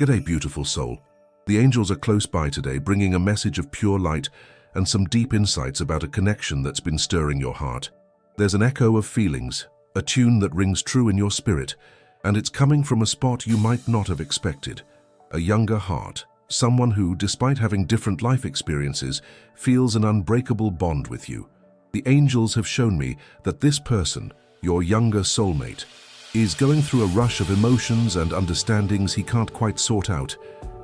G'day, beautiful soul. The angels are close by today, bringing a message of pure light and some deep insights about a connection that's been stirring your heart. There's an echo of feelings, a tune that rings true in your spirit, and it's coming from a spot you might not have expected. A younger heart, someone who, despite having different life experiences, feels an unbreakable bond with you. The angels have shown me that this person, your younger soulmate, is going through a rush of emotions and understandings he can't quite sort out.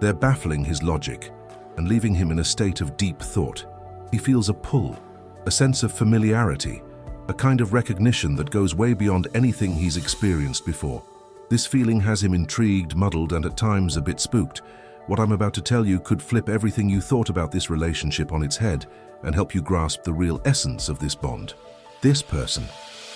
They're baffling his logic and leaving him in a state of deep thought. He feels a pull, a sense of familiarity, a kind of recognition that goes way beyond anything he's experienced before. This feeling has him intrigued, muddled, and at times a bit spooked. What I'm about to tell you could flip everything you thought about this relationship on its head and help you grasp the real essence of this bond. This person,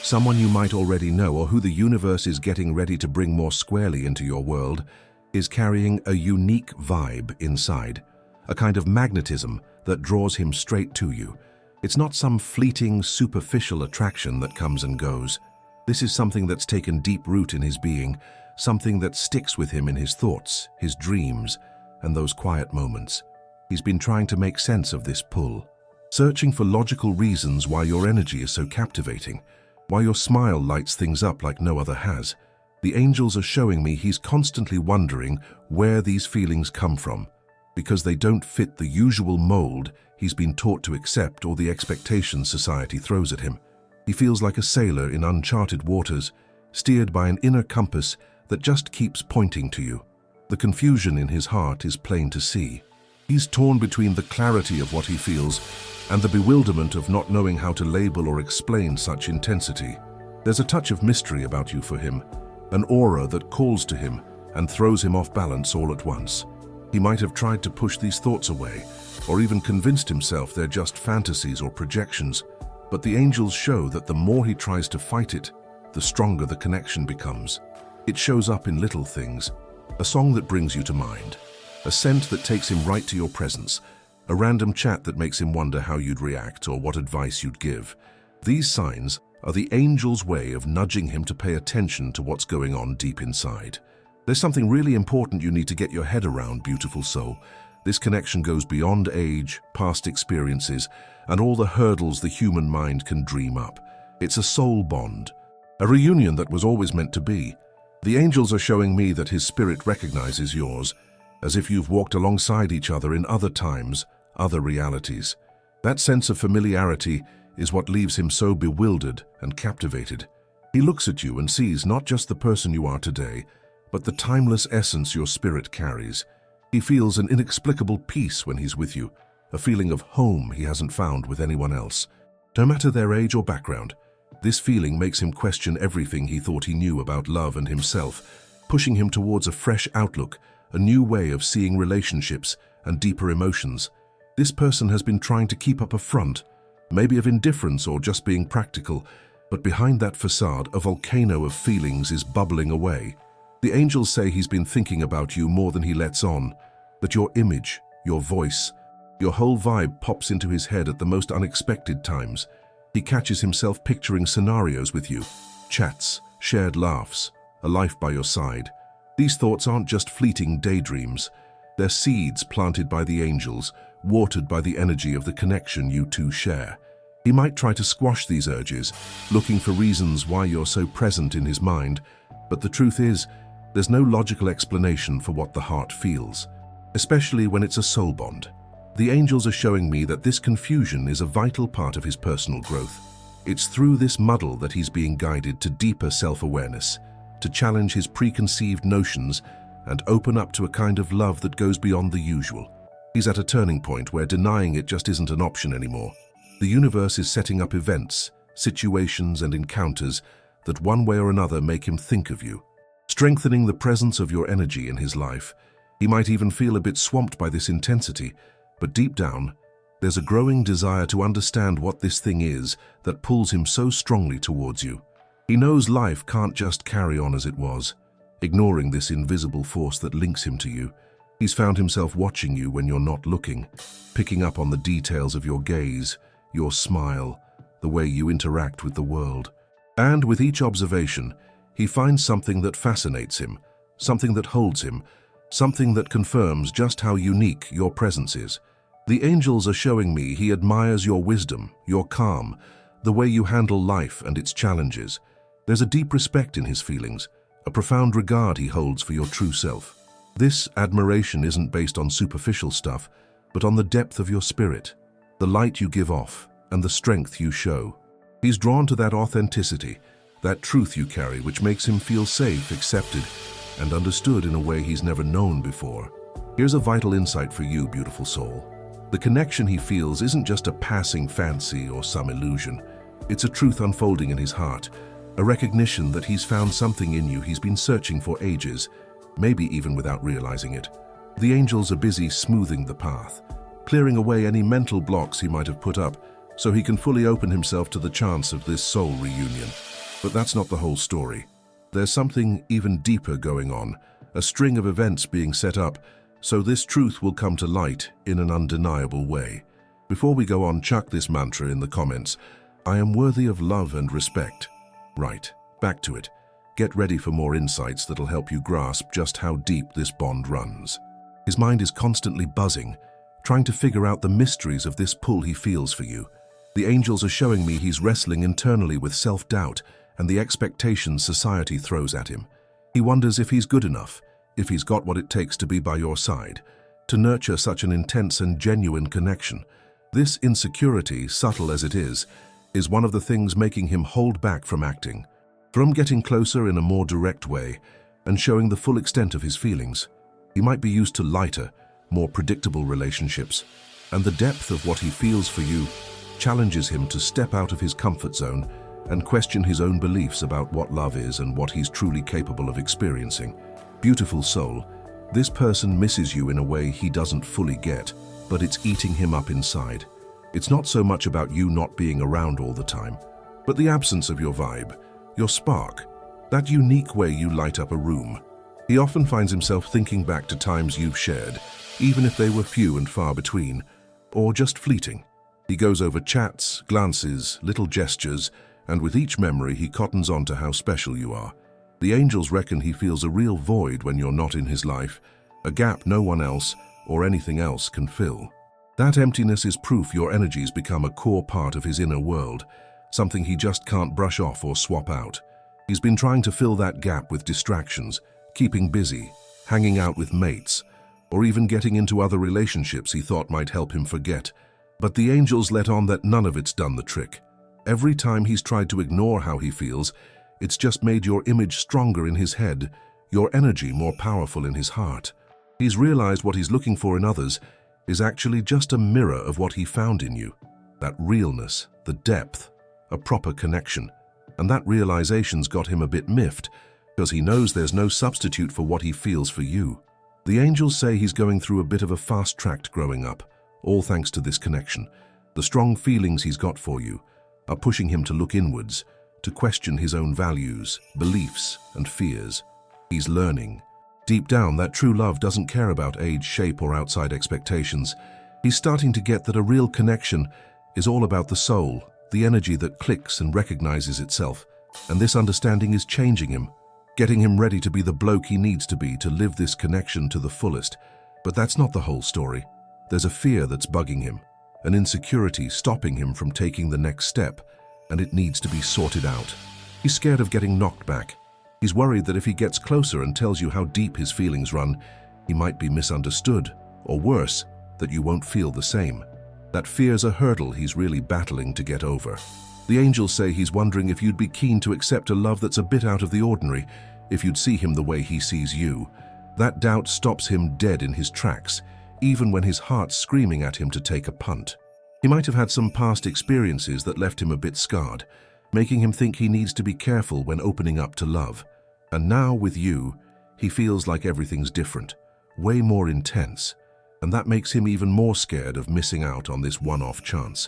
someone you might already know or who the universe is getting ready to bring more squarely into your world, is carrying a unique vibe inside, a kind of magnetism that draws him straight to you. It's not some fleeting, superficial attraction that comes and goes. This is something that's taken deep root in his being, something that sticks with him in his thoughts, his dreams, and those quiet moments. He's been trying to make sense of this pull, searching for logical reasons why your energy is so captivating, why your smile lights things up like no other has. The angels are showing me he's constantly wondering where these feelings come from, because they don't fit the usual mold he's been taught to accept or the expectations society throws at him. He feels like a sailor in uncharted waters, steered by an inner compass that just keeps pointing to you. The confusion in his heart is plain to see. He's torn between the clarity of what he feels and the bewilderment of not knowing how to label or explain such intensity. There's a touch of mystery about you for him, an aura that calls to him and throws him off balance all at once. He might have tried to push these thoughts away, or even convinced himself they're just fantasies or projections, but the angels show that the more he tries to fight it, the stronger the connection becomes. It shows up in little things: a song that brings you to mind, a scent that takes him right to your presence, a random chat that makes him wonder how you'd react or what advice you'd give. These signs are the angel's way of nudging him to pay attention to what's going on deep inside. There's something really important you need to get your head around, beautiful soul. This connection goes beyond age, past experiences, and all the hurdles the human mind can dream up. It's a soul bond, a reunion that was always meant to be. The angels are showing me that his spirit recognizes yours, as if you've walked alongside each other in other times, other realities. That sense of familiarity is what leaves him so bewildered and captivated. He looks at you and sees not just the person you are today, but the timeless essence your spirit carries. He feels an inexplicable peace when he's with you, a feeling of home he hasn't found with anyone else. No matter their age or background, this feeling makes him question everything he thought he knew about love and himself, pushing him towards a fresh outlook, a new way of seeing relationships and deeper emotions. This person has been trying to keep up a front, maybe of indifference or just being practical, but behind that facade, a volcano of feelings is bubbling away. The angels say he's been thinking about you more than he lets on, that your image, your voice, your whole vibe pops into his head at the most unexpected times. He catches himself picturing scenarios with you, chats, shared laughs, a life by your side. These thoughts aren't just fleeting daydreams. They're seeds planted by the angels, watered by the energy of the connection you two share. He might try to squash these urges, looking for reasons why you're so present in his mind, but the truth is, there's no logical explanation for what the heart feels, especially when it's a soul bond. The angels are showing me that this confusion is a vital part of his personal growth. It's through this muddle that he's being guided to deeper self-awareness, to challenge his preconceived notions and open up to a kind of love that goes beyond the usual. He's at a turning point where denying it just isn't an option anymore. The universe is setting up events, situations, and encounters that one way or another make him think of you, strengthening the presence of your energy in his life. He might even feel a bit swamped by this intensity, but deep down, there's a growing desire to understand what this thing is that pulls him so strongly towards you. He knows life can't just carry on as it was, ignoring this invisible force that links him to you. He's found himself watching you when you're not looking, picking up on the details of your gaze, your smile, the way you interact with the world. And with each observation, he finds something that fascinates him, something that holds him, something that confirms just how unique your presence is. The angels are showing me he admires your wisdom, your calm, the way you handle life and its challenges. There's a deep respect in his feelings, a profound regard he holds for your true self. This admiration isn't based on superficial stuff, but on the depth of your spirit, the light you give off, and the strength you show. He's drawn to that authenticity, that truth you carry, which makes him feel safe, accepted, and understood in a way he's never known before. Here's a vital insight for you, beautiful soul. The connection he feels isn't just a passing fancy or some illusion. It's a truth unfolding in his heart, a recognition that he's found something in you he's been searching for ages, maybe even without realizing it. The angels are busy smoothing the path, clearing away any mental blocks he might have put up, so he can fully open himself to the chance of this soul reunion. But that's not the whole story. There's something even deeper going on, a string of events being set up, so this truth will come to light in an undeniable way. Before we go on, chuck this mantra in the comments: I am worthy of love and respect. Right, back to it. Get ready for more insights that'll help you grasp just how deep this bond runs. His mind is constantly buzzing, trying to figure out the mysteries of this pull he feels for you. The angels are showing me he's wrestling internally with self-doubt and the expectations society throws at him. He wonders if he's good enough, if he's got what it takes to be by your side, to nurture such an intense and genuine connection. This insecurity, subtle as it is one of the things making him hold back from acting, from getting closer in a more direct way and showing the full extent of his feelings. He might be used to lighter, more predictable relationships, and the depth of what he feels for you challenges him to step out of his comfort zone and question his own beliefs about what love is and what he's truly capable of experiencing. Beautiful soul, this person misses you in a way he doesn't fully get, but it's eating him up inside. It's not so much about you not being around all the time, but the absence of your vibe, your spark, that unique way you light up a room. He often finds himself thinking back to times you've shared, even if they were few and far between, or just fleeting. He goes over chats, glances, little gestures, and with each memory he cottons on to how special you are. The angels reckon he feels a real void when you're not in his life, a gap no one else or anything else can fill. That emptiness is proof your energies become a core part of his inner world, something he just can't brush off or swap out. He's been trying to fill that gap with distractions, keeping busy, hanging out with mates, or even getting into other relationships he thought might help him forget. But the angels let on that none of it's done the trick. Every time he's tried to ignore how he feels, it's just made your image stronger in his head, your energy more powerful in his heart. He's realized what he's looking for in others is actually just a mirror of what he found in you. That realness, the depth, a proper connection. And that realization's got him a bit miffed, because he knows there's no substitute for what he feels for you. The angels say he's going through a bit of a fast-tracked growing up, all thanks to this connection. The strong feelings he's got for you are pushing him to look inwards, to question his own values, beliefs, and fears. He's learning. Deep down, that true love doesn't care about age, shape, or outside expectations. He's starting to get that a real connection is all about the soul, the energy that clicks and recognizes itself. And this understanding is changing him, getting him ready to be the bloke he needs to be to live this connection to the fullest. But that's not the whole story. There's a fear that's bugging him, an insecurity stopping him from taking the next step, and it needs to be sorted out. He's scared of getting knocked back. He's worried that if he gets closer and tells you how deep his feelings run, he might be misunderstood, or worse, that you won't feel the same. That fear's a hurdle he's really battling to get over. The angels say he's wondering if you'd be keen to accept a love that's a bit out of the ordinary, if you'd see him the way he sees you. That doubt stops him dead in his tracks, even when his heart's screaming at him to take a punt. He might have had some past experiences that left him a bit scarred, making him think he needs to be careful when opening up to love. And now with you, he feels like everything's different, way more intense, and that makes him even more scared of missing out on this one-off chance.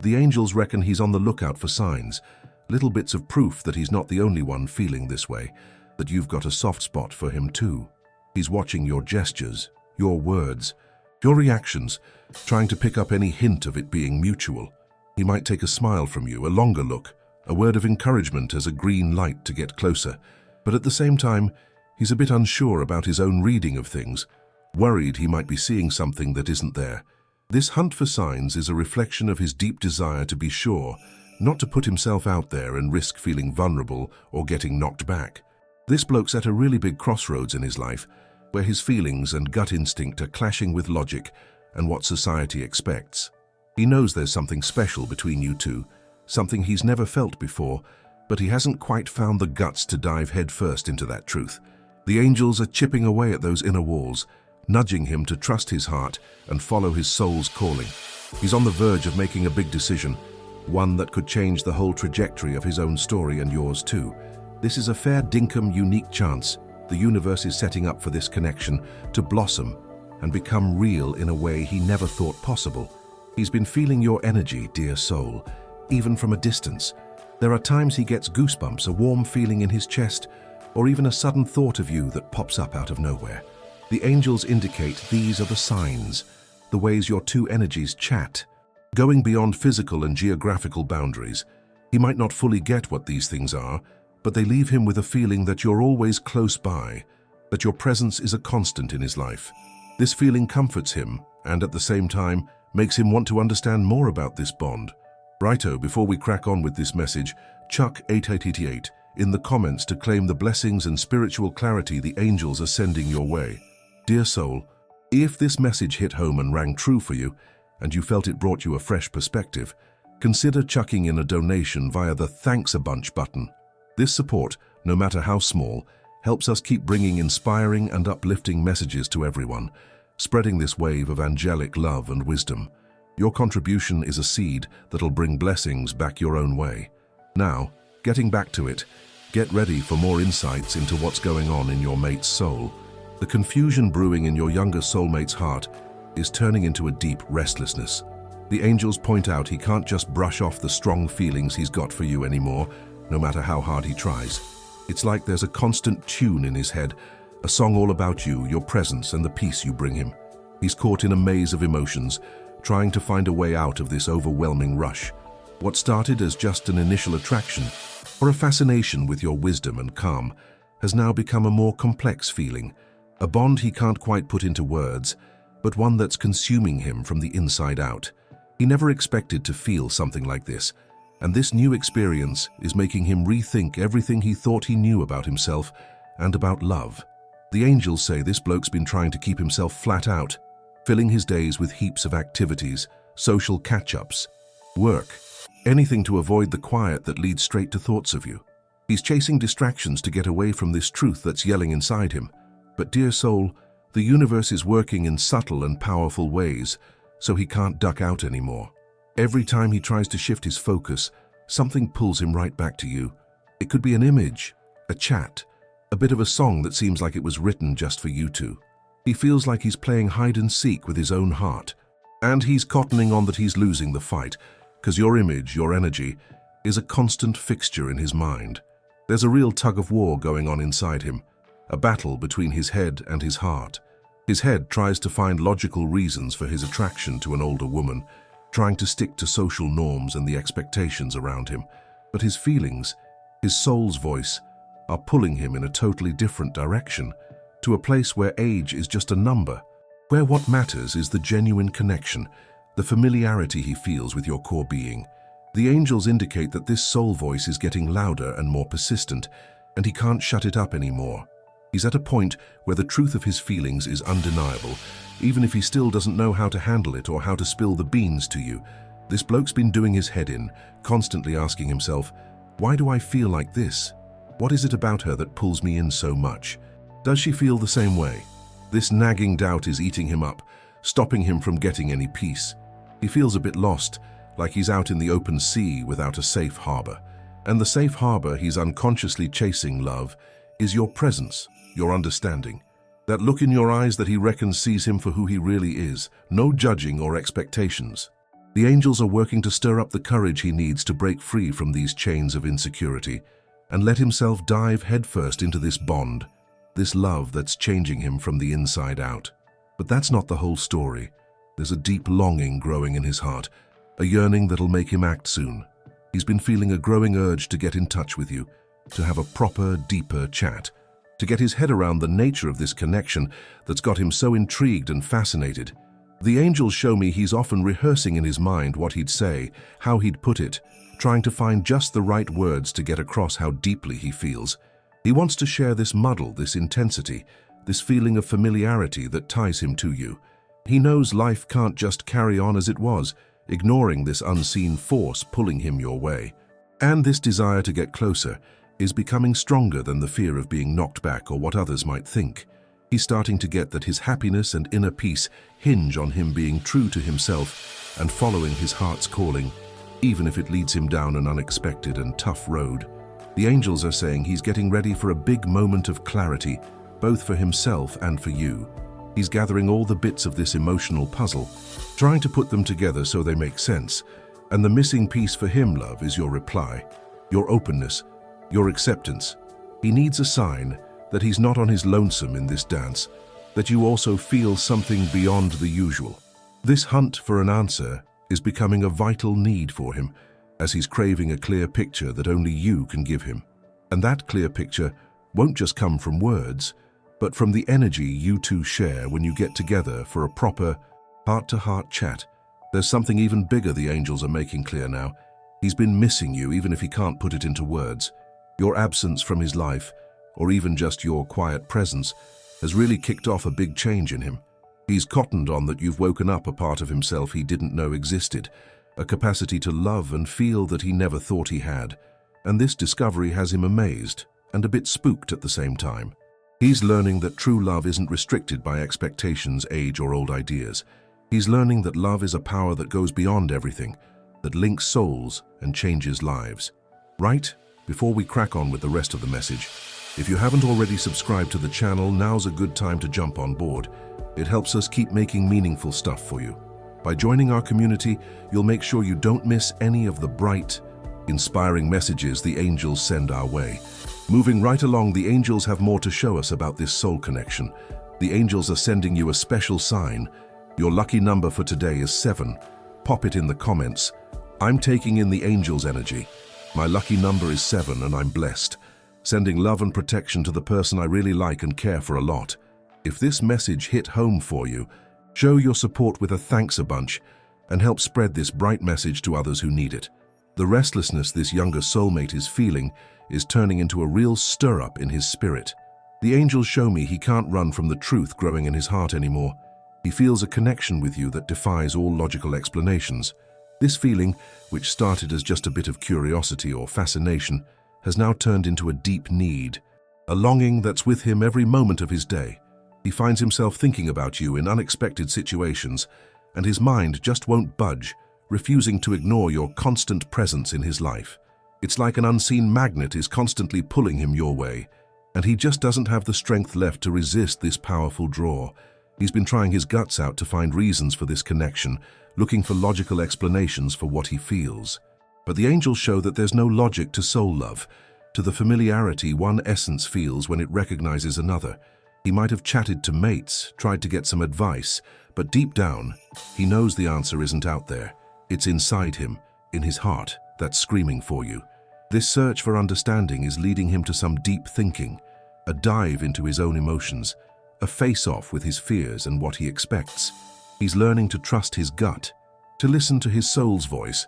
The angels reckon he's on the lookout for signs, little bits of proof that he's not the only one feeling this way, that you've got a soft spot for him too. He's watching your gestures, your words, your reactions, trying to pick up any hint of it being mutual. He might take a smile from you, a longer look, a word of encouragement as a green light to get closer. But at the same time, He's a bit unsure about his own reading of things, worried he might be seeing something that isn't there. This hunt for signs is a reflection of his deep desire to be sure, not to put himself out there and risk feeling vulnerable or getting knocked back. This bloke's at a really big crossroads in his life, where his feelings and gut instinct are clashing with logic and what society expects. He knows there's something special between you two, something he's never felt before, but he hasn't quite found the guts to dive headfirst into that truth. The angels are chipping away at those inner walls, nudging him to trust his heart and follow his soul's calling. He's on the verge of making a big decision, one that could change the whole trajectory of his own story and yours too. This is a fair dinkum unique chance. The universe is setting up for this connection to blossom and become real in a way he never thought possible. He's been feeling your energy, dear soul, even from a distance. There are times he gets goosebumps, a warm feeling in his chest, or even a sudden thought of you that pops up out of nowhere. The angels indicate these are the signs, the ways your two energies chat. Going beyond physical and geographical boundaries, he might not fully get what these things are, but they leave him with a feeling that you're always close by, that your presence is a constant in his life. This feeling comforts him and at the same time makes him want to understand more about this bond. Righto, before we crack on with this message, chuck 8888 in the comments to claim the blessings and spiritual clarity the angels are sending your way. Dear soul, if this message hit home and rang true for you, and you felt it brought you a fresh perspective, consider chucking in a donation via the Thanks a Bunch button. This support, no matter how small, helps us keep bringing inspiring and uplifting messages to everyone, spreading this wave of angelic love and wisdom. Your contribution is a seed that'll bring blessings back your own way. Now, getting back to it, get ready for more insights into what's going on in your mate's soul. The confusion brewing in your younger soulmate's heart is turning into a deep restlessness. The angels point out he can't just brush off the strong feelings he's got for you anymore, no matter how hard he tries. It's like there's a constant tune in his head, a song all about you, your presence, and the peace you bring him. He's caught in a maze of emotions, trying to find a way out of this overwhelming rush. What started as just an initial attraction, or a fascination with your wisdom and calm, has now become a more complex feeling, a bond he can't quite put into words, but one that's consuming him from the inside out. He never expected to feel something like this, and this new experience is making him rethink everything he thought he knew about himself and about love. The angels say this bloke's been trying to keep himself flat out, filling his days with heaps of activities, social catch-ups, work, anything to avoid the quiet that leads straight to thoughts of you. He's chasing distractions to get away from this truth that's yelling inside him. But dear soul, the universe is working in subtle and powerful ways, so he can't duck out anymore. Every time he tries to shift his focus, something pulls him right back to you. It could be an image, a chat, a bit of a song that seems like it was written just for you two. He feels like he's playing hide and seek with his own heart, and he's cottoning on that he's losing the fight, because your image, your energy, is a constant fixture in his mind. There's a real tug of war going on inside him, a battle between his head and his heart. His head tries to find logical reasons for his attraction to an older woman, trying to stick to social norms and the expectations around him. But his feelings, his soul's voice, are pulling him in a totally different direction, to a place where age is just a number, where what matters is the genuine connection, the familiarity he feels with your core being. The angels indicate that this soul voice is getting louder and more persistent, and he can't shut it up anymore. He's at a point where the truth of his feelings is undeniable, even if he still doesn't know how to handle it or how to spill the beans to you. This bloke's been doing his head in, constantly asking himself, why do I feel like this? What is it about her that pulls me in so much? Does she feel the same way? This nagging doubt is eating him up, stopping him from getting any peace. He feels a bit lost, like he's out in the open sea without a safe harbor. And the safe harbor he's unconsciously chasing, love, is your presence, your understanding. That look in your eyes that he reckons sees him for who he really is, no judging or expectations. The angels are working to stir up the courage he needs to break free from these chains of insecurity and let himself dive headfirst into this bond, this love that's changing him from the inside out. But that's not the whole story. There's a deep longing growing in his heart, a yearning that'll make him act soon. He's been feeling a growing urge to get in touch with you, to have a proper, deeper chat. to get his head around the nature of this connection that's got him so intrigued and fascinated. The angels show me he's often rehearsing in his mind what he'd say, how he'd put it, trying to find just the right words to get across how deeply he feels. He wants to share this muddle, this intensity, this feeling of familiarity that ties him to you. He knows life can't just carry on as it was, ignoring this unseen force pulling him your way. And this desire to get closer is becoming stronger than the fear of being knocked back or what others might think. He's starting to get that his happiness and inner peace hinge on him being true to himself and following his heart's calling, even if it leads him down an unexpected and tough road. The angels are saying he's getting ready for a big moment of clarity, both for himself and for you. He's gathering all the bits of this emotional puzzle, trying to put them together so they make sense. And the missing piece for him, love, is your reply, your openness, your acceptance. He needs a sign that he's not on his lonesome in this dance, that you also feel something beyond the usual. This hunt for an answer is becoming a vital need for him, as he's craving a clear picture that only you can give him. And that clear picture won't just come from words, but from the energy you two share when you get together for a proper heart-to-heart chat. There's something even bigger the angels are making clear now. He's been missing you, even if he can't put it into words. Your absence from his life, or even just your quiet presence, has really kicked off a big change in him. He's cottoned on that you've woken up a part of himself he didn't know existed, a capacity to love and feel that he never thought he had. And this discovery has him amazed and a bit spooked at the same time. He's learning that true love isn't restricted by expectations, age, or old ideas. He's learning that love is a power that goes beyond everything, that links souls and changes lives. Right? Before we crack on with the rest of the message, if you haven't already subscribed to the channel, now's a good time to jump on board. It helps us keep making meaningful stuff for you. By joining our community, you'll make sure you don't miss any of the bright, inspiring messages the angels send our way. Moving right along, the angels have more to show us about this soul connection. The angels are sending you a special sign. Your lucky number for today is 7. Pop it in the comments. I'm taking in the angels' energy. My lucky number is 7 and I'm blessed. Sending love and protection to the person I really like and care for a lot. If this message hit home for you, show your support with a thanks a bunch and help spread this bright message to others who need it. The restlessness this younger soulmate is feeling is turning into a real stir-up in his spirit. The angels show me he can't run from the truth growing in his heart anymore. He feels a connection with you that defies all logical explanations. This feeling, which started as just a bit of curiosity or fascination, has now turned into a deep need, a longing that's with him every moment of his day. He finds himself thinking about you in unexpected situations, and his mind just won't budge, refusing to ignore your constant presence in his life. It's like an unseen magnet is constantly pulling him your way, and he just doesn't have the strength left to resist this powerful draw. He's been trying his guts out to find reasons for this connection, looking for logical explanations for what he feels. But the angels show that there's no logic to soul love, to the familiarity one essence feels when it recognizes another. He might have chatted to mates, tried to get some advice, but deep down, he knows the answer isn't out there. It's inside him, in his heart, that's screaming for you. This search for understanding is leading him to some deep thinking, a dive into his own emotions, a face-off with his fears and what he expects. He's learning to trust his gut, to listen to his soul's voice,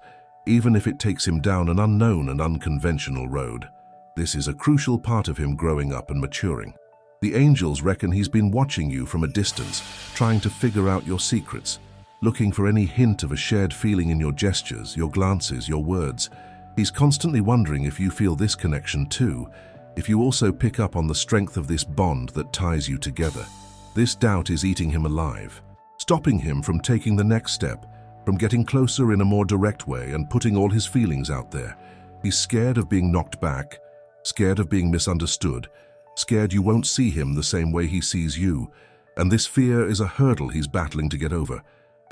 even if it takes him down an unknown and unconventional road. This is a crucial part of him growing up and maturing. The angels reckon he's been watching you from a distance, trying to figure out your secrets, looking for any hint of a shared feeling in your gestures, your glances, your words. He's constantly wondering if you feel this connection too, if you also pick up on the strength of this bond that ties you together. This doubt is eating him alive, stopping him from taking the next step, from getting closer in a more direct way and putting all his feelings out there. He's scared of being knocked back, scared of being misunderstood, scared you won't see him the same way he sees you. And this fear is a hurdle he's battling to get over,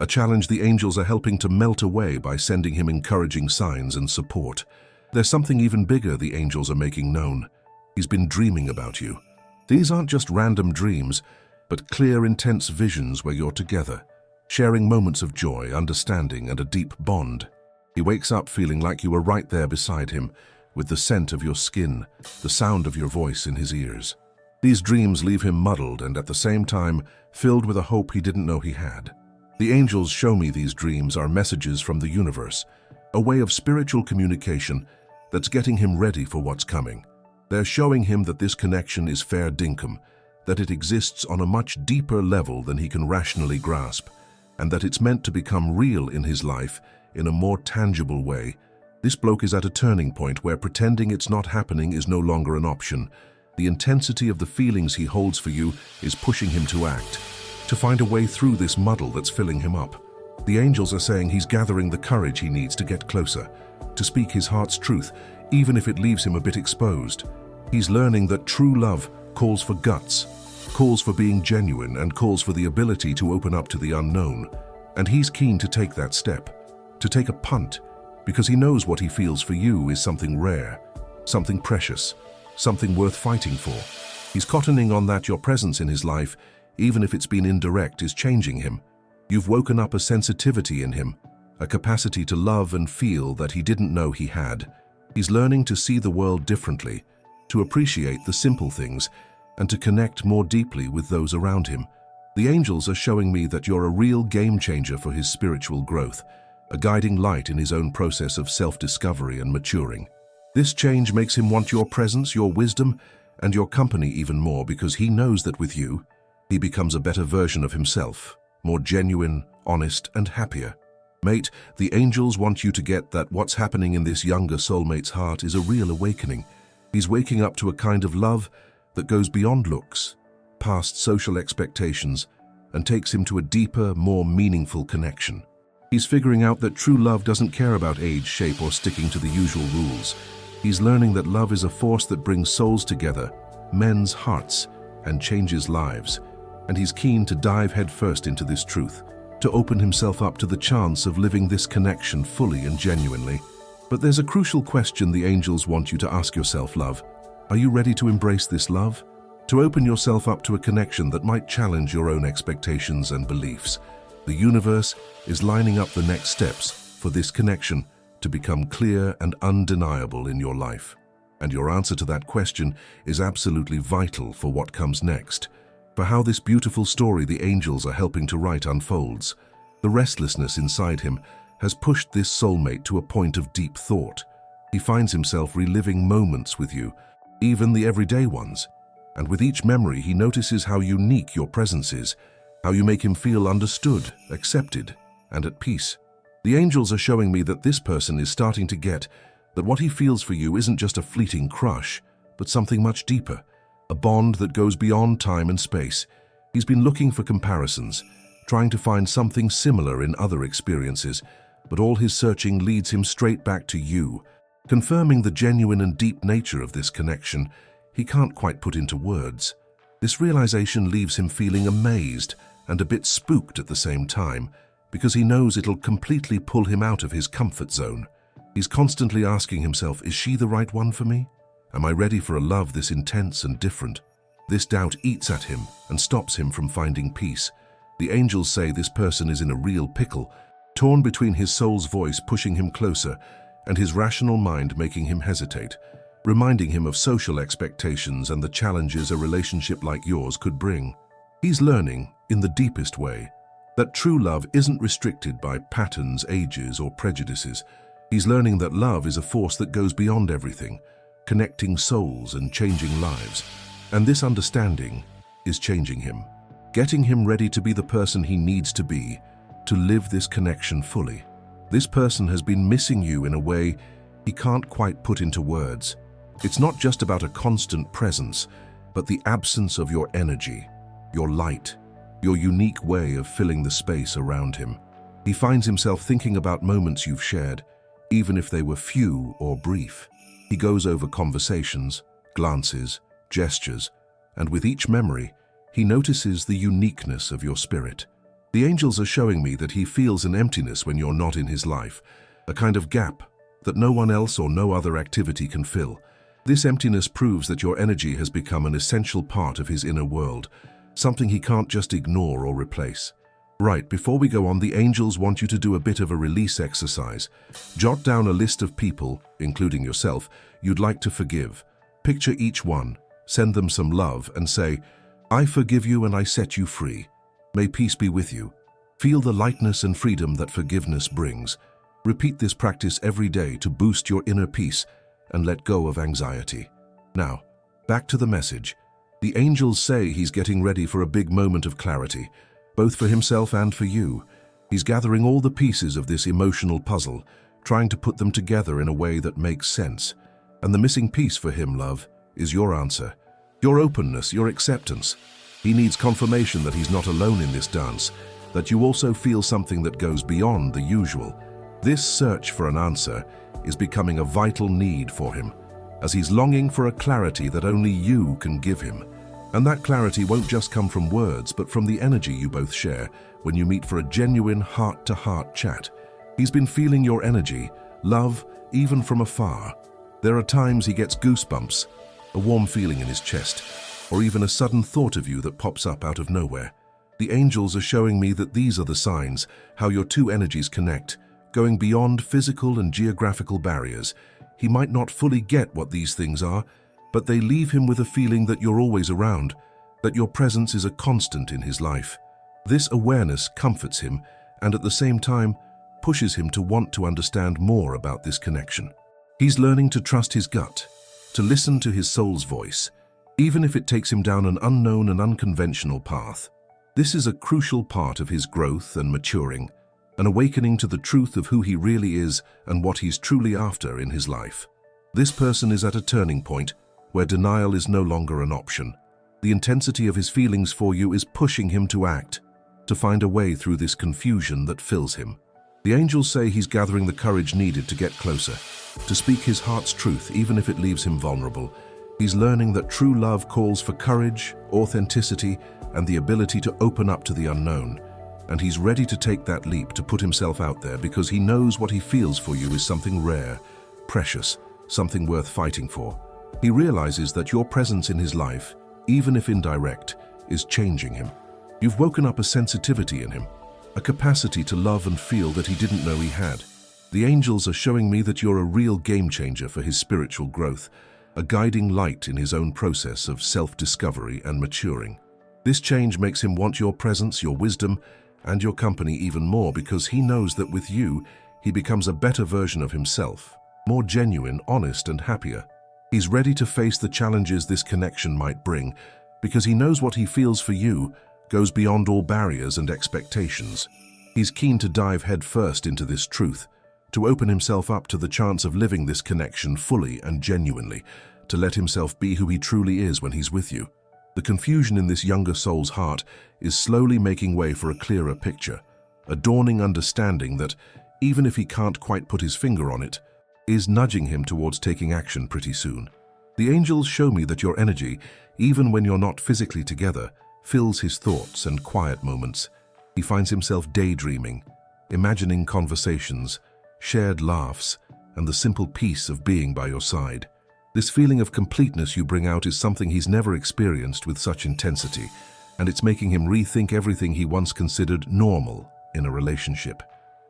a challenge the angels are helping to melt away by sending him encouraging signs and support. There's something even bigger the angels are making known. He's been dreaming about you. These aren't just random dreams, but clear, intense visions where you're together, sharing moments of joy, understanding, and a deep bond. He wakes up feeling like you were right there beside him, with the scent of your skin, the sound of your voice in his ears. These dreams leave him muddled and at the same time filled with a hope he didn't know he had. The angels show me these dreams are messages from the universe, a way of spiritual communication that's getting him ready for what's coming. They're showing him that this connection is fair dinkum, that it exists on a much deeper level than he can rationally grasp, and that it's meant to become real in his life in a more tangible way. This bloke is at a turning point where pretending it's not happening is no longer an option. The intensity of the feelings he holds for you is pushing him to act, to find a way through this muddle that's filling him up. The angels are saying he's gathering the courage he needs to get closer, to speak his heart's truth, even if it leaves him a bit exposed. He's learning that true love calls for guts, calls for being genuine, and calls for the ability to open up to the unknown. And he's keen to take that step, to take a punt, because he knows what he feels for you is something rare, something precious, something worth fighting for. He's cottoning on that your presence in his life, even if it's been indirect, is changing him. You've woken up a sensitivity in him, a capacity to love and feel that he didn't know he had. He's learning to see the world differently, to appreciate the simple things, and to connect more deeply with those around him. The angels are showing me that you're a real game changer for his spiritual growth, a guiding light in his own process of self-discovery and maturing. This change makes him want your presence, your wisdom, and your company even more, because he knows that with you, he becomes a better version of himself, more genuine, honest, and happier. Mate, the angels want you to get that what's happening in this younger soulmate's heart is a real awakening. He's waking up to a kind of love that goes beyond looks, past social expectations, and takes him to a deeper, more meaningful connection. He's figuring out that true love doesn't care about age, shape, or sticking to the usual rules. He's learning that love is a force that brings souls together, mends hearts, and changes lives. And he's keen to dive headfirst into this truth, to open himself up to the chance of living this connection fully and genuinely. But there's a crucial question the angels want you to ask yourself, love. Are you ready to embrace this love? To open yourself up to a connection that might challenge your own expectations and beliefs? The universe is lining up the next steps for this connection to become clear and undeniable in your life. And your answer to that question is absolutely vital for what comes next, for how this beautiful story the angels are helping to write unfolds. The restlessness inside him has pushed this soulmate to a point of deep thought. He finds himself reliving moments with you, even the everyday ones. And with each memory, he notices how unique your presence is, how you make him feel understood, accepted, and at peace. The angels are showing me that this person is starting to get that what he feels for you isn't just a fleeting crush, but something much deeper, a bond that goes beyond time and space. He's been looking for comparisons, trying to find something similar in other experiences, but all his searching leads him straight back to you, confirming the genuine and deep nature of this connection he can't quite put into words. This realization leaves him feeling amazed and a bit spooked at the same time, because he knows it'll completely pull him out of his comfort zone. He's constantly asking himself, is she the right one for me? Am I ready for a love this intense and different? This doubt eats at him and stops him from finding peace. The angels say this person is in a real pickle, torn between his soul's voice pushing him closer and his rational mind making him hesitate, reminding him of social expectations and the challenges a relationship like yours could bring. He's learning, in the deepest way, that true love isn't restricted by patterns, ages, or prejudices. He's learning that love is a force that goes beyond everything, connecting souls and changing lives. And this understanding is changing him, getting him ready to be the person he needs to be, to live this connection fully. This person has been missing you in a way he can't quite put into words. It's not just about a constant presence, but the absence of your energy, your light, your unique way of filling the space around him. He finds himself thinking about moments you've shared, even if they were few or brief. He goes over conversations, glances, gestures, and with each memory, he notices the uniqueness of your spirit. The angels are showing me that he feels an emptiness when you're not in his life, a kind of gap that no one else or no other activity can fill. This emptiness proves that your energy has become an essential part of his inner world, something he can't just ignore or replace. Right, before we go on, the angels want you to do a bit of a release exercise. Jot down a list of people, including yourself, you'd like to forgive. Picture each one, send them some love and say, "I forgive you and I set you free. May peace be with you." Feel the lightness and freedom that forgiveness brings. Repeat this practice every day to boost your inner peace and let go of anxiety. Now, back to the message. The angels say he's getting ready for a big moment of clarity, both for himself and for you. He's gathering all the pieces of this emotional puzzle, trying to put them together in a way that makes sense. And the missing piece for him, love, is your answer. Your openness, your acceptance. He needs confirmation that he's not alone in this dance, that you also feel something that goes beyond the usual. This search for an answer is becoming a vital need for him, as he's longing for a clarity that only you can give him. And that clarity won't just come from words, but from the energy you both share when you meet for a genuine heart-to-heart chat. He's been feeling your energy, love, even from afar. There are times he gets goosebumps, a warm feeling in his chest, or even a sudden thought of you that pops up out of nowhere. The angels are showing me that these are the signs, how your two energies connect, going beyond physical and geographical barriers. He might not fully get what these things are, but they leave him with a feeling that you're always around, that your presence is a constant in his life. This awareness comforts him and at the same time pushes him to want to understand more about this connection. He's learning to trust his gut, to listen to his soul's voice, even if it takes him down an unknown and unconventional path. This is a crucial part of his growth and maturing, an awakening to the truth of who he really is and what he's truly after in his life. This person is at a turning point where denial is no longer an option. The intensity of his feelings for you is pushing him to act, to find a way through this confusion that fills him. The angels say he's gathering the courage needed to get closer, to speak his heart's truth even if it leaves him vulnerable. He's learning that true love calls for courage, authenticity, and the ability to open up to the unknown. And he's ready to take that leap, to put himself out there, because he knows what he feels for you is something rare, precious, something worth fighting for. He realizes that your presence in his life, even if indirect, is changing him. You've woken up a sensitivity in him, a capacity to love and feel that he didn't know he had. The angels are showing me that you're a real game changer for his spiritual growth, a guiding light in his own process of self-discovery and maturing. This change makes him want your presence, your wisdom, and your company even more, because he knows that with you, he becomes a better version of himself, more genuine, honest, and happier. He's ready to face the challenges this connection might bring, because he knows what he feels for you goes beyond all barriers and expectations. He's keen to dive headfirst into this truth, to open himself up to the chance of living this connection fully and genuinely, to let himself be who he truly is when he's with you. The confusion in this younger soul's heart is slowly making way for a clearer picture, a dawning understanding that, even if he can't quite put his finger on it, is nudging him towards taking action pretty soon. The angels show me that your energy, even when you're not physically together, fills his thoughts and quiet moments. He finds himself daydreaming, imagining conversations, shared laughs, and the simple peace of being by your side. This feeling of completeness you bring out is something he's never experienced with such intensity, and it's making him rethink everything he once considered normal in a relationship.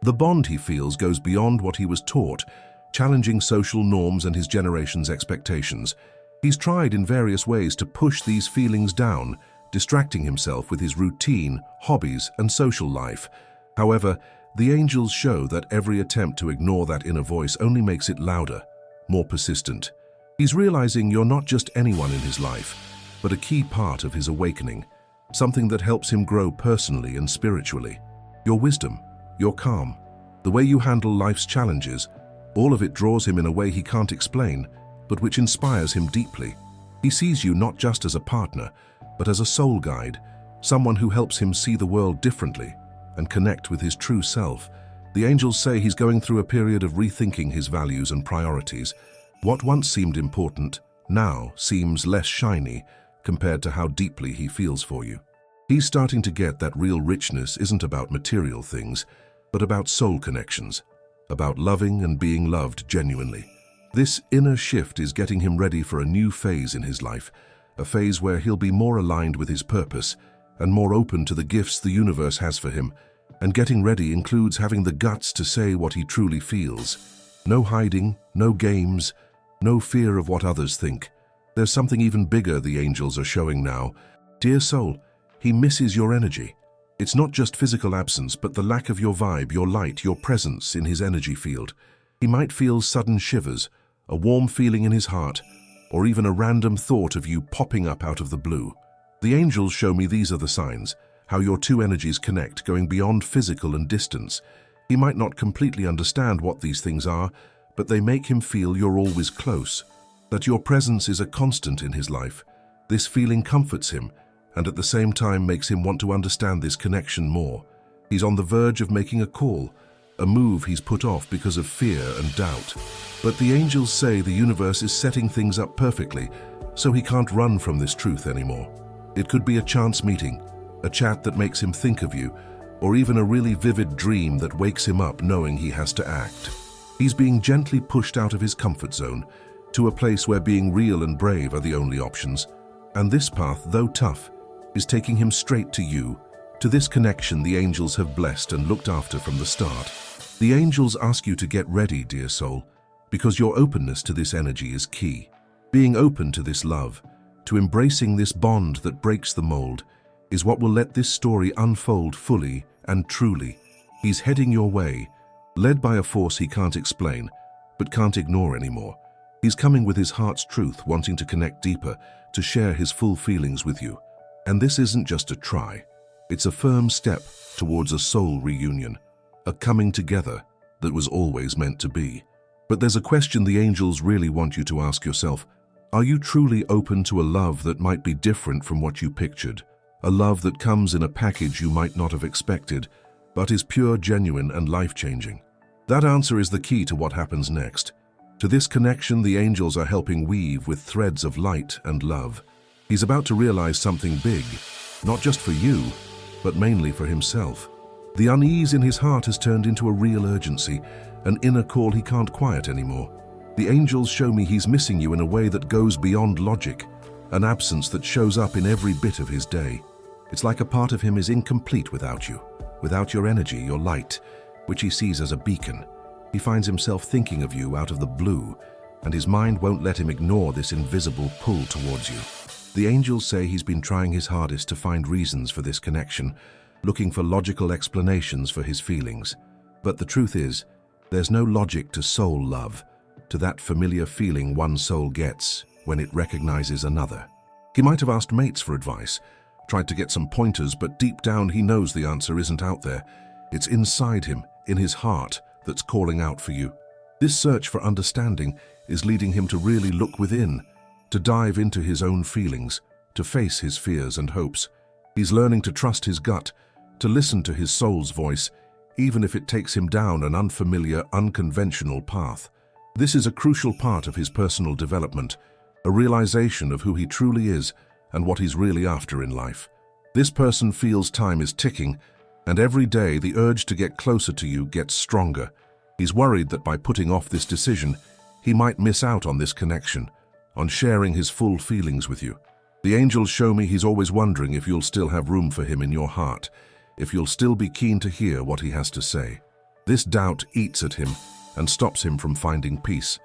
The bond he feels goes beyond what he was taught, challenging social norms and his generation's expectations. He's tried in various ways to push these feelings down, distracting himself with his routine, hobbies, and social life. However, the angels show that every attempt to ignore that inner voice only makes it louder, more persistent. He's realizing you're not just anyone in his life, but a key part of his awakening, something that helps him grow personally and spiritually. Your wisdom, your calm, the way you handle life's challenges, all of it draws him in a way he can't explain, but which inspires him deeply. He sees you not just as a partner, but as a soul guide, someone who helps him see the world differently and connect with his true self. The angels say he's going through a period of rethinking his values and priorities. What once seemed important now seems less shiny compared to how deeply he feels for you. He's starting to get that real richness isn't about material things, but about soul connections, about loving and being loved genuinely. This inner shift is getting him ready for a new phase in his life, a phase where he'll be more aligned with his purpose and more open to the gifts the universe has for him. And getting ready includes having the guts to say what he truly feels. No hiding, no games, no fear of what others think. There's something even bigger the angels are showing now. Dear soul, he misses your energy. It's not just physical absence, but the lack of your vibe, your light, your presence in his energy field. He might feel sudden shivers, a warm feeling in his heart, or even a random thought of you popping up out of the blue. The angels show me these are the signs, how your two energies connect, going beyond physical and distance. He might not completely understand what these things are, but they make him feel you're always close, that your presence is a constant in his life. This feeling comforts him, and at the same time makes him want to understand this connection more. He's on the verge of making a call, a move he's put off because of fear and doubt. But the angels say the universe is setting things up perfectly, so he can't run from this truth anymore. It could be a chance meeting, a chat that makes him think of you, or even a really vivid dream that wakes him up knowing he has to act. He's being gently pushed out of his comfort zone to a place where being real and brave are the only options. And this path, though tough, is taking him straight to you, to this connection the angels have blessed and looked after from the start. The angels ask you to get ready, dear soul, because your openness to this energy is key. Being open to this love, to embracing this bond that breaks the mold, is what will let this story unfold fully and truly. He's heading your way, led by a force he can't explain, but can't ignore anymore. He's coming with his heart's truth, wanting to connect deeper, to share his full feelings with you. And this isn't just a try. It's a firm step towards a soul reunion, a coming together that was always meant to be. But there's a question the angels really want you to ask yourself. Are you truly open to a love that might be different from what you pictured? A love that comes in a package you might not have expected, but is pure, genuine, and life-changing? That answer is the key to what happens next. To this connection, the angels are helping weave with threads of light and love. He's about to realize something big, not just for you, but mainly for himself. The unease in his heart has turned into a real urgency, an inner call he can't quiet anymore. The angels show me he's missing you in a way that goes beyond logic, an absence that shows up in every bit of his day. It's like a part of him is incomplete without you, without your energy, your light, which he sees as a beacon. He finds himself thinking of you out of the blue, and his mind won't let him ignore this invisible pull towards you. The angels say he's been trying his hardest to find reasons for this connection, looking for logical explanations for his feelings. But the truth is, there's no logic to soul love, to that familiar feeling one soul gets when it recognizes another. He might have asked mates for advice, tried to get some pointers, but deep down he knows the answer isn't out there. It's inside him, in his heart, that's calling out for you. This search for understanding is leading him to really look within, to dive into his own feelings, to face his fears and hopes. He's learning to trust his gut, to listen to his soul's voice, even if it takes him down an unfamiliar, unconventional path. This is a crucial part of his personal development, a realization of who he truly is and what he's really after in life. This person feels time is ticking, and every day the urge to get closer to you gets stronger. He's worried that by putting off this decision, he might miss out on this connection, on sharing his full feelings with you. The angels show me he's always wondering if you'll still have room for him in your heart, if you'll still be keen to hear what he has to say. This doubt eats at him and stops him from finding peace,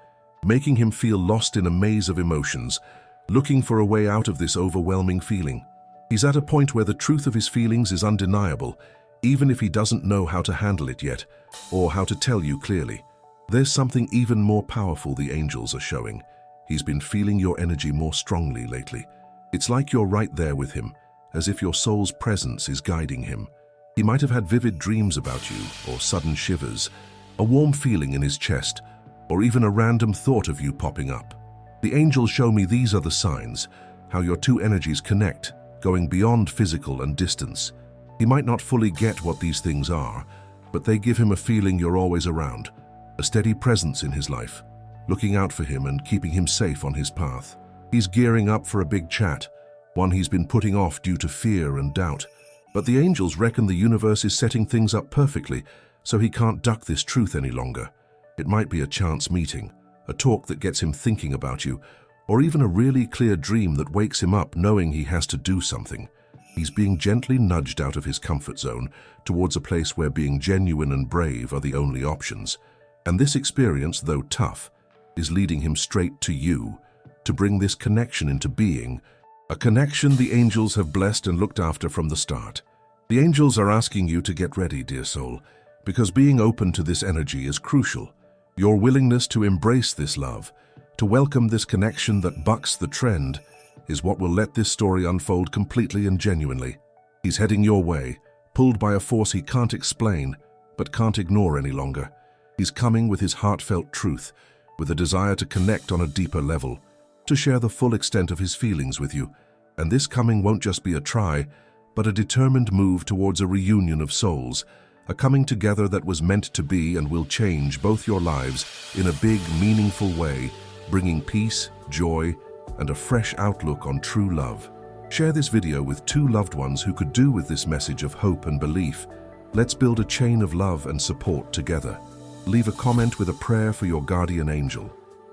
making him feel lost in a maze of emotions, looking for a way out of this overwhelming feeling. He's at a point where the truth of his feelings is undeniable, even if he doesn't know how to handle it yet, or how to tell you clearly. There's something even more powerful the angels are showing. He's been feeling your energy more strongly lately. It's like you're right there with him, as if your soul's presence is guiding him. He might have had vivid dreams about you, or sudden shivers, a warm feeling in his chest, or even a random thought of you popping up. The angels show me these are the signs, how your two energies connect, going beyond physical and distance. He might not fully get what these things are, but they give him a feeling you're always around, a steady presence in his life, looking out for him and keeping him safe on his path. He's gearing up for a big chat, one he's been putting off due to fear and doubt. But the angels reckon the universe is setting things up perfectly, so he can't duck this truth any longer. It might be a chance meeting, a talk that gets him thinking about you, or even a really clear dream that wakes him up knowing he has to do something. He's being gently nudged out of his comfort zone towards a place where being genuine and brave are the only options. And this experience, though tough, is leading him straight to you, to bring this connection into being, a connection the angels have blessed and looked after from the start. The angels are asking you to get ready, dear soul, because being open to this energy is crucial. Your willingness to embrace this love, to welcome this connection that bucks the trend, is what will let this story unfold completely and genuinely. He's heading your way, pulled by a force he can't explain, but can't ignore any longer. He's coming with his heartfelt truth, with a desire to connect on a deeper level, to share the full extent of his feelings with you. And this coming won't just be a try, but a determined move towards a reunion of souls, a coming together that was meant to be and will change both your lives in a big, meaningful way, bringing peace, joy, and a fresh outlook on true love. Share this video with 2 loved ones who could do with this message of hope and belief. Let's build a chain of love and support together. Leave a comment with a prayer for your guardian angel.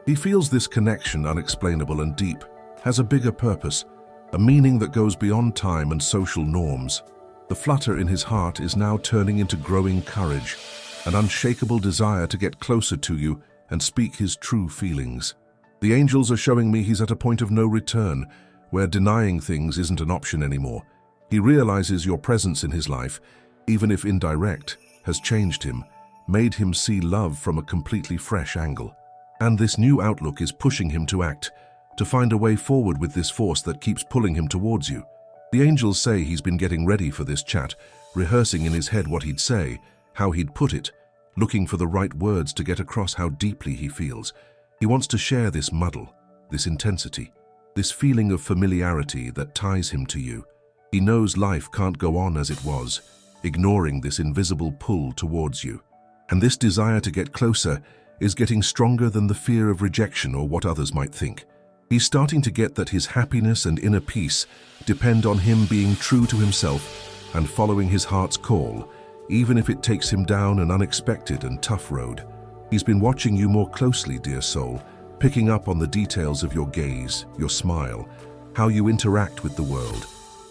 He feels this connection, unexplainable and deep, has a bigger purpose, a meaning that goes beyond time and social norms. The flutter in his heart is now turning into growing courage, an unshakable desire to get closer to you and speak his true feelings. The angels are showing me he's at a point of no return, where denying things isn't an option anymore. He realizes your presence in his life, even if indirect, has changed him, made him see love from a completely fresh angle. And this new outlook is pushing him to act, to find a way forward with this force that keeps pulling him towards you. The angels say he's been getting ready for this chat, rehearsing in his head what he'd say, how he'd put it, looking for the right words to get across how deeply he feels. He wants to share this muddle, this intensity, this feeling of familiarity that ties him to you. He knows life can't go on as it was, ignoring this invisible pull towards you. And this desire to get closer is getting stronger than the fear of rejection or what others might think. He's starting to get that his happiness and inner peace depend on him being true to himself and following his heart's call, even if it takes him down an unexpected and tough road. He's been watching you more closely, dear soul, picking up on the details of your gaze, your smile, how you interact with the world.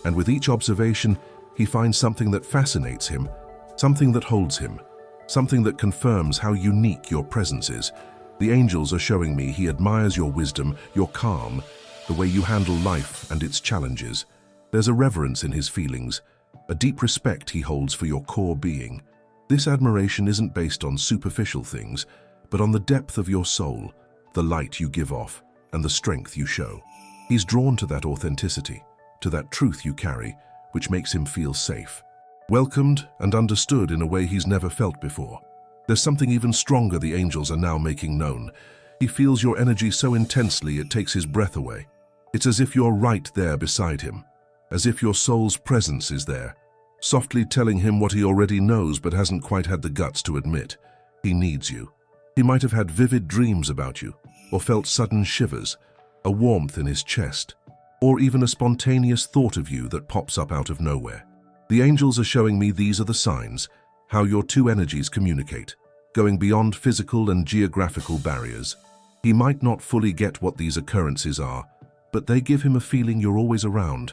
And with each observation, he finds something that fascinates him, something that holds him, something that confirms how unique your presence is. The angels are showing me he admires your wisdom, your calm, the way you handle life and its challenges. There's a reverence in his feelings, a deep respect he holds for your core being. This admiration isn't based on superficial things, but on the depth of your soul, the light you give off, and the strength you show. He's drawn to that authenticity, to that truth you carry, which makes him feel safe, welcomed and understood in a way he's never felt before. There's something even stronger the angels are now making known. He feels your energy so intensely it takes his breath away. It's as if you're right there beside him, as if your soul's presence is there, softly telling him what he already knows but hasn't quite had the guts to admit. He needs you. He might have had vivid dreams about you, or felt sudden shivers, a warmth in his chest, or even a spontaneous thought of you that pops up out of nowhere. The angels are showing me these are the signs, how your 2 energies communicate, going beyond physical and geographical barriers. He might not fully get what these occurrences are, but they give him a feeling you're always around,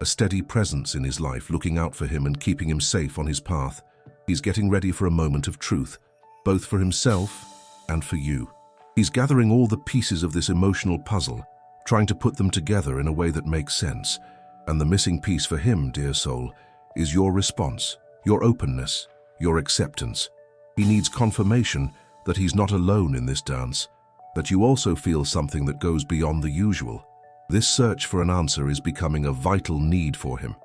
a steady presence in his life looking out for him and keeping him safe on his path. He's getting ready for a moment of truth, both for himself and for you. He's gathering all the pieces of this emotional puzzle, trying to put them together in a way that makes sense. And the missing piece for him, dear soul, is your response, your openness, your acceptance. He needs confirmation that he's not alone in this dance, that you also feel something that goes beyond the usual. This search for an answer is becoming a vital need for him,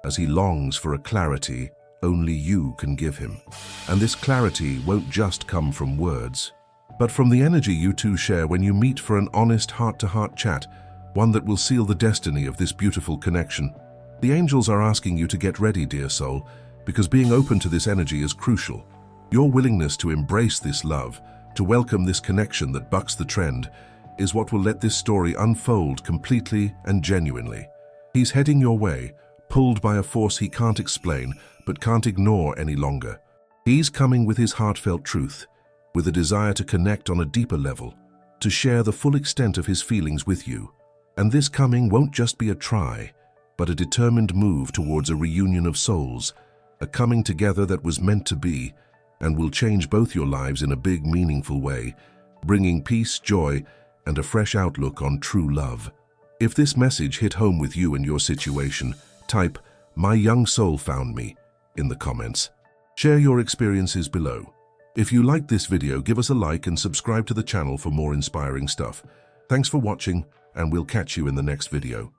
as he longs for a clarity only you can give him. And this clarity won't just come from words, but from the energy you 2 share when you meet for an honest heart-to-heart chat, one that will seal the destiny of this beautiful connection. The angels are asking you to get ready, dear soul, because being open to this energy is crucial. Your willingness to embrace this love, to welcome this connection that bucks the trend, is what will let this story unfold completely and genuinely. He's heading your way, pulled by a force he can't explain, but can't ignore any longer. He's coming with his heartfelt truth, with a desire to connect on a deeper level, to share the full extent of his feelings with you. And this coming won't just be a try, but a determined move towards a reunion of souls, a coming together that was meant to be, and will change both your lives in a big, meaningful way, bringing peace, joy, and a fresh outlook on true love. If this message hit home with you and your situation, type "My young soul found me" in the comments. Share your experiences below. If you liked this video, give us a like and subscribe to the channel for more inspiring stuff. Thanks for watching, and we'll catch you in the next video.